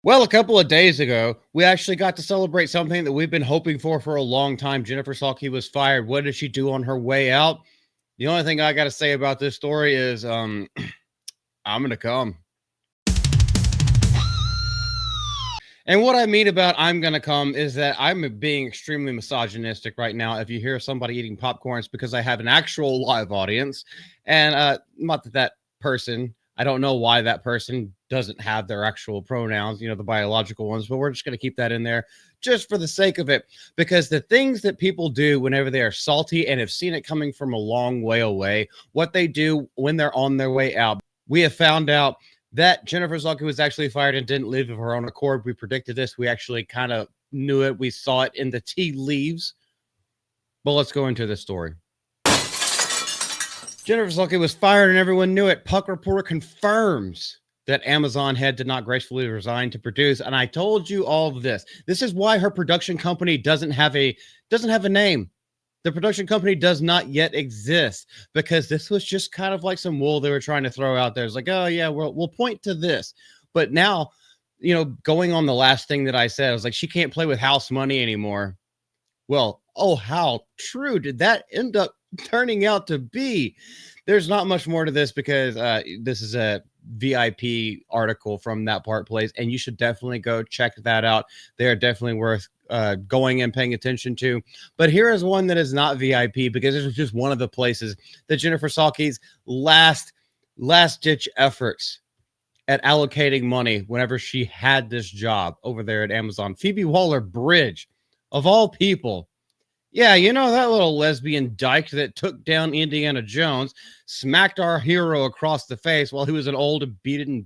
Well, a couple of days ago, we actually got to celebrate something that we've been hoping for a long time. Jennifer Salke was fired. What did she do on her way out? The only thing I got to say about this story is I'm going to come. And what I mean about I'm going to come is that I'm being extremely misogynistic right now. If you hear somebody eating popcorn, it's because I have an actual live audience. And not that that person, I don't know why that person doesn't have their actual pronouns, the biological ones, but we're just going to keep that in there just for the sake of it. Because the things that people do whenever they are salty and have seen it coming from a long way away, what they do when they're on their way out, we have found out that Jennifer Salke was actually fired and didn't leave of her own accord. We predicted this. We actually kind of knew it. We saw it in the tea leaves. But let's go into this story. Jennifer Salke was fired and everyone knew it. Puck Reporter confirms that Amazon head did not gracefully resign to produce. And I told you all of this. This is why her production company doesn't have a name. The production company does not yet exist because this was just kind of like some wool they were trying to throw out there. It's like, oh yeah, we'll point to this. But now, going on the last thing that I said, I was like, she can't play with house money anymore. Well, oh, how true did that end up turning out to be? There's not much more to this because this is a VIP article from That Part Plays, and you should definitely go check that out. They are definitely worth going and paying attention to. But here is one that is not VIP because this was just one of the places that Jennifer Salke's last ditch efforts at allocating money whenever she had this job over there at Amazon. Phoebe Waller-Bridge, of all people. Yeah, that little lesbian dyke that took down Indiana Jones, smacked our hero across the face while he was an old, beaten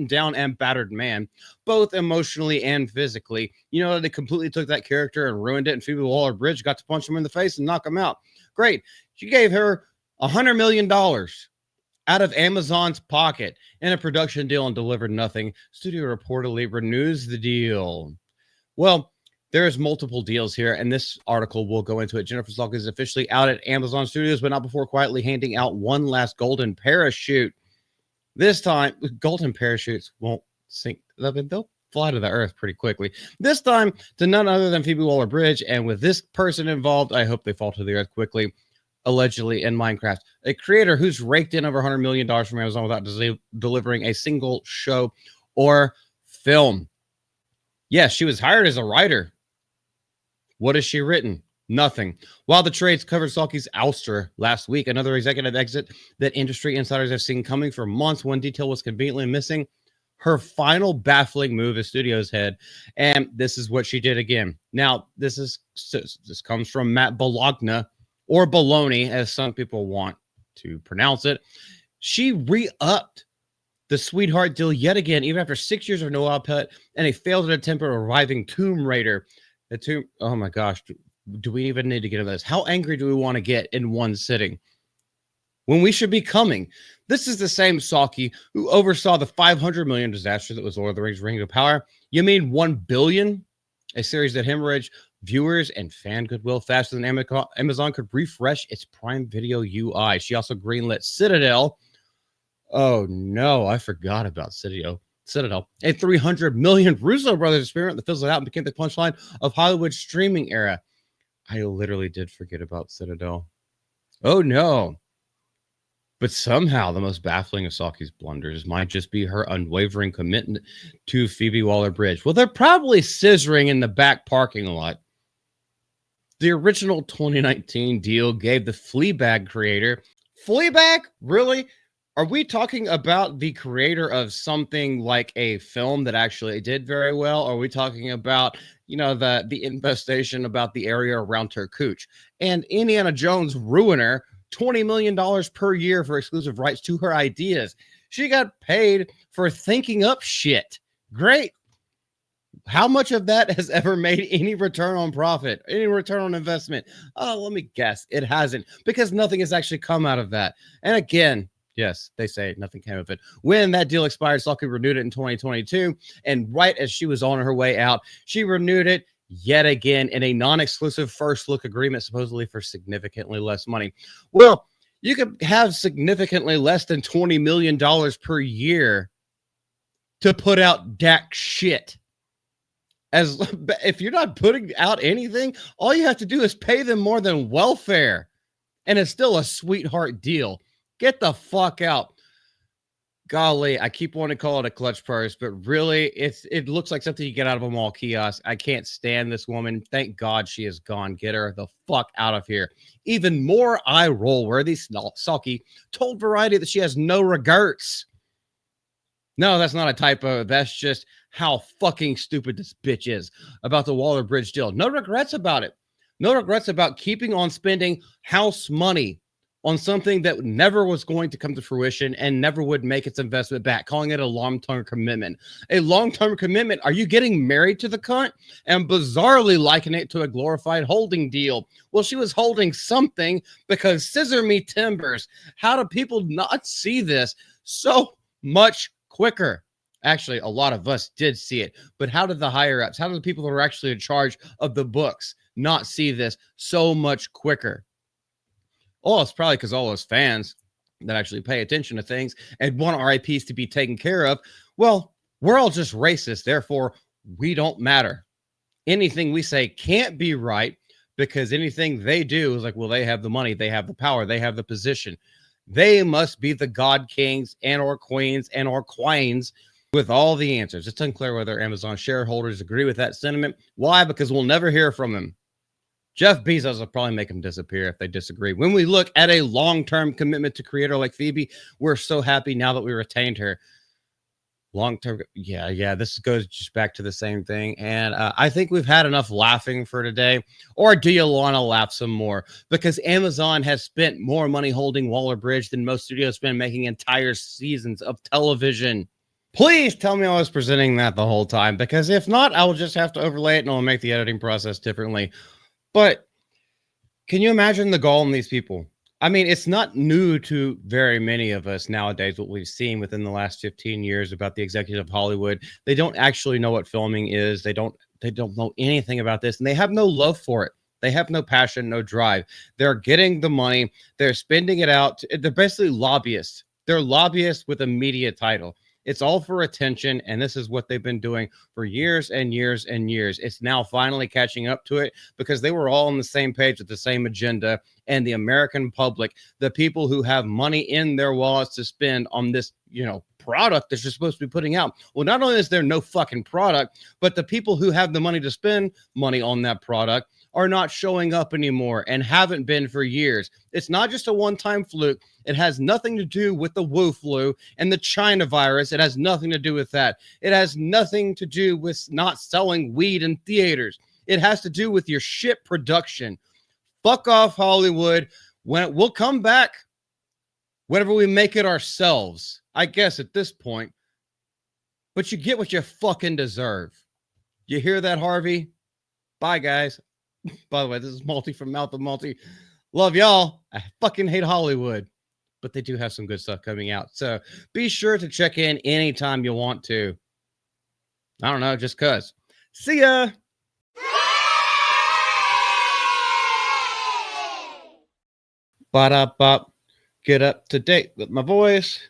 down and battered man, both emotionally and physically. They completely took that character and ruined it, and Phoebe Waller-Bridge got to punch him in the face and knock him out. Great. She gave her $100 million out of Amazon's pocket in a production deal and delivered nothing. Studio reportedly renews the deal. Well, there's multiple deals here, and this article will go into it. Jennifer Salke is officially out at Amazon Studios, but not before quietly handing out one last golden parachute. This time, golden parachutes won't sink. They'll fly to the earth pretty quickly. This time to none other than Phoebe Waller-Bridge, and with this person involved, I hope they fall to the earth quickly. Allegedly in Minecraft, a creator who's raked in over $100 million from Amazon without delivering a single show or film. Yes, she was hired as a writer. What has she written? Nothing. While the trades covered Salke's ouster last week, another executive exit that industry insiders have seen coming for months. One detail was conveniently missing: her final baffling move as studio's head. And this is what she did again. Now, this comes from Matt Bologna, or Bologna, as some people want to pronounce it. She re-upped the sweetheart deal yet again, even after 6 years of no output and a failed attempt at reviving Tomb Raider. Oh my gosh, do we even need to get into this? How angry do we want to get in one sitting when we should be coming? This is the same Salke who oversaw the $500 million disaster that was Lord of the Rings: Rings of Power. You mean $1 billion? A series that hemorrhaged viewers and fan goodwill faster than Amazon could refresh its Prime Video UI. She also greenlit Citadel. Oh no, I forgot about Citadel, a $300 million Russo brothers experiment that fizzled out and became the punchline of Hollywood's streaming era. I literally did forget about Citadel. Oh no. But somehow the most baffling of Salke's blunders might just be her unwavering commitment to Phoebe Waller-Bridge. Well, they're probably scissoring in the back parking lot. The original 2019 deal gave the Fleabag creator... Fleabag? Really? Are we talking about the creator of something like a film that actually did very well? Or are we talking about, the infestation about the area around her cooch? And Indiana Jones ruiner, $20 million per year for exclusive rights to her ideas. She got paid for thinking up shit. Great. How much of that has ever made any return on profit, any return on investment? Oh, let me guess. It hasn't, because nothing has actually come out of that. And again, yes, they say nothing came of it. When that deal expired, Salke renewed it in 2022. And right as she was on her way out, she renewed it yet again in a non-exclusive first look agreement, supposedly for significantly less money. Well, you could have significantly less than $20 million per year to put out jack shit. As if you're not putting out anything, all you have to do is pay them more than welfare. And it's still a sweetheart deal. Get the fuck out. Golly, I keep wanting to call it a clutch purse, but really, it looks like something you get out of a mall kiosk. I can't stand this woman. Thank God she is gone. Get her the fuck out of here. Even more eye roll worthy, Salke told Variety that she has no regrets. No, that's not a typo. That's just how fucking stupid this bitch is about the Waller Bridge deal. No regrets about it. No regrets about keeping on spending house money on something that never was going to come to fruition and never would make its investment back, calling it a long-term commitment. A long-term commitment. Are you getting married to the cunt? And bizarrely liken it to a glorified holding deal. Well, she was holding something because scissor me timbers. How do people not see this so much quicker? Actually, a lot of us did see it, but how did the higher ups, how did the people that are actually in charge of the books not see this so much quicker? Oh, it's probably because all those fans that actually pay attention to things and want RIPs to be taken care of. Well, we're all just racist. Therefore, we don't matter. Anything we say can't be right because anything they do is like, well, they have the money, they have the power, they have the position. They must be the God Kings and or Queens and or Queens with all the answers. It's unclear whether Amazon shareholders agree with that sentiment. Why? Because we'll never hear from them. Jeff Bezos will probably make them disappear if they disagree. When we look at a long-term commitment to creator like Phoebe, we're so happy now that we retained her. Long-term, yeah, this goes just back to the same thing. And I think we've had enough laughing for today. Or do you want to laugh some more? Because Amazon has spent more money holding Waller Bridge than most studios spend making entire seasons of television. Please tell me I was presenting that the whole time, because if not, I will just have to overlay it and I'll make the editing process differently. But can you imagine the gall in these people? I mean, it's not new to very many of us nowadays, what we've seen within the last 15 years about the executive of Hollywood. They don't actually know what filming is. They don't know anything about this, and they have no love for it. They have no passion, no drive. They're getting the money. They're spending it out. They're basically lobbyists. They're lobbyists with a media title. It's all for attention, and this is what they've been doing for years and years and years. It's now finally catching up to it because they were all on the same page with the same agenda, and the American public, the people who have money in their wallets to spend on this, product that you're supposed to be putting out. Well, not only is there no fucking product, but the people who have the money to spend money on that product are not showing up anymore and haven't been for years. It's not just a one-time fluke. It has nothing to do with the Wu flu and the China virus. It has nothing to do with that. It has nothing to do with not selling weed in theaters. It has to do with your shit production. Fuck off, Hollywood. When we'll come back whenever we make it ourselves, I guess at this point. But you get what you fucking deserve. You hear that, Harvey? Bye, guys. By the way, this is Multi from Mouth of Multi. Love y'all. I fucking hate Hollywood, but they do have some good stuff coming out. So be sure to check in anytime you want to. I don't know, just cuz. See ya. Ba-da-bop. Get up to date with my voice.